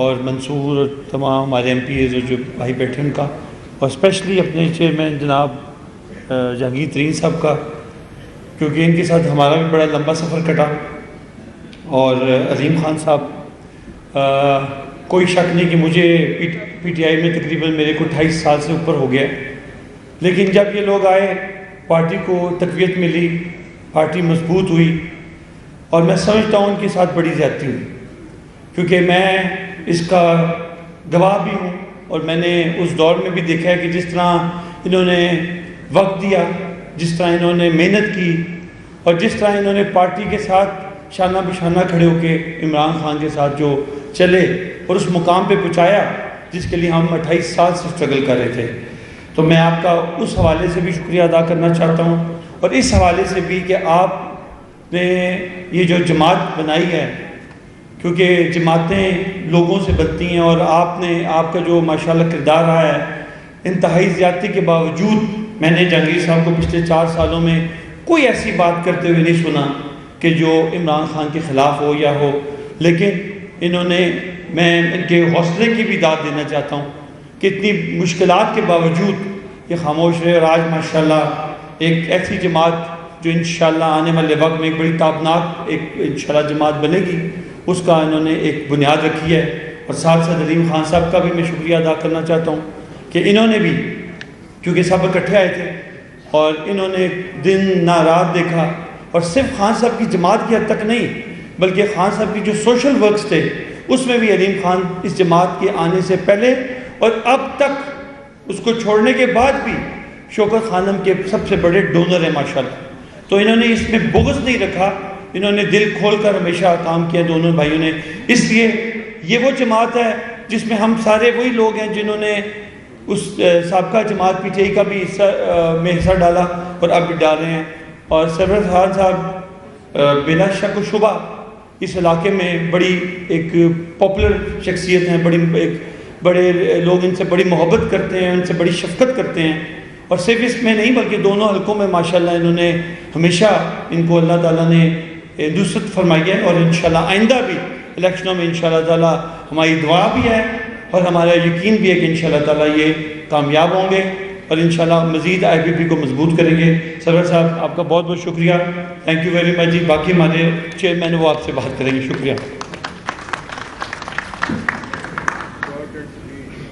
اور منصور اور تمام ہمارے ایم پی ایز جو بھائی بیٹھے ان کا، اور اسپیشلی اپنے چیئرمین جناب جہانگیر ترین صاحب کا، کیونکہ ان کے ساتھ ہمارا بھی بڑا لمبا سفر کٹا، اور عظیم خان صاحب، کوئی شک نہیں کہ مجھے پی ٹی آئی میں تقریباً میرے کو 28 سال سے اوپر ہو گیا، لیکن جب یہ لوگ آئے پارٹی کو تقویت ملی، پارٹی مضبوط ہوئی، اور میں سمجھتا ہوں ان کے ساتھ بڑی زیادتی ہوئی، کیونکہ میں اس کا گواہ بھی ہوں، اور میں نے اس دور میں بھی دیکھا ہے کہ جس طرح انہوں نے وقت دیا، جس طرح انہوں نے محنت کی، اور جس طرح انہوں نے پارٹی کے ساتھ شانہ بشانہ کھڑے ہو کے عمران خان کے ساتھ جو چلے اور اس مقام پہ پہنچایا جس کے لیے ہم 28 سال سے اسٹرگل کر رہے تھے. تو میں آپ کا اس حوالے سے بھی شکریہ ادا کرنا چاہتا ہوں، اور اس حوالے سے بھی کہ آپ نے یہ جو جماعت بنائی ہے، کیونکہ جماعتیں لوگوں سے بنتی ہیں، اور آپ کا جو ماشاءاللہ کردار رہا ہے، انتہائی زیادتی کے باوجود میں نے جہانگیر صاحب کو پچھلے 4 سالوں میں کوئی ایسی بات کرتے ہوئے نہیں سنا کہ جو عمران خان کے خلاف ہو یا ہو، لیکن میں ان کے حوصلے کی بھی داد دینا چاہتا ہوں کہ اتنی مشکلات کے باوجود یہ خاموش رہے، اور آج ماشاءاللہ ایک ایسی جماعت جو انشاءاللہ آنے والے وقت میں ایک بڑی تابناک ایک انشاءاللہ جماعت بنے گی، اس کا انہوں نے ایک بنیاد رکھی ہے. اور ساتھ ساتھ عظیم خان صاحب کا بھی میں شکریہ ادا کرنا چاہتا ہوں کہ انہوں نے بھی، کیونکہ سب اکٹھے آئے تھے اور انہوں نے دن نہ رات دیکھا، اور صرف خان صاحب کی جماعت کی حد تک نہیں بلکہ خان صاحب کی جو سوشل ورکس تھے اس میں بھی عظیم خان اس جماعت کے آنے سے پہلے اور اب تک اس کو چھوڑنے کے بعد بھی شوکت خانم کے سب سے بڑے ڈونر ہیں ماشاءاللہ. تو انہوں نے اس میں بغض نہیں رکھا، انہوں نے دل کھول کر ہمیشہ کام کیا دونوں بھائیوں نے. اس لیے یہ وہ جماعت ہے جس میں ہم سارے وہی لوگ ہیں جنہوں نے اس سابقہ جماعت پی ٹی آئی کا بھی حصہ ڈالا اور اب بھی ڈال رہے ہیں. اور سرور خان صاحب بلا شک و شبہ اس علاقے میں بڑی ایک پاپولر شخصیت ہیں، بڑے لوگ ان سے بڑی محبت کرتے ہیں، ان سے بڑی شفقت کرتے ہیں، اور صرف اس میں نہیں بلکہ دونوں حلقوں میں ماشاءاللہ انہوں نے ہمیشہ ان کو اللہ تعالیٰ نے نصرت فرمائی ہے. اور انشاءاللہ آئندہ بھی الیکشنوں میں انشاءاللہ تعالیٰ ہماری دعا بھی ہے اور ہمارا یقین بھی ہے کہ انشاءاللہ تعالیٰ یہ کامیاب ہوں گے اور انشاءاللہ مزید آئی پی پی کو مضبوط کریں گے. سرور صاحب آپ کا بہت بہت شکریہ، تھینک یو ویری مچ جی. باقی ہمارے چیئرمین وہ آپ سے بات کریں گے. شکریہ.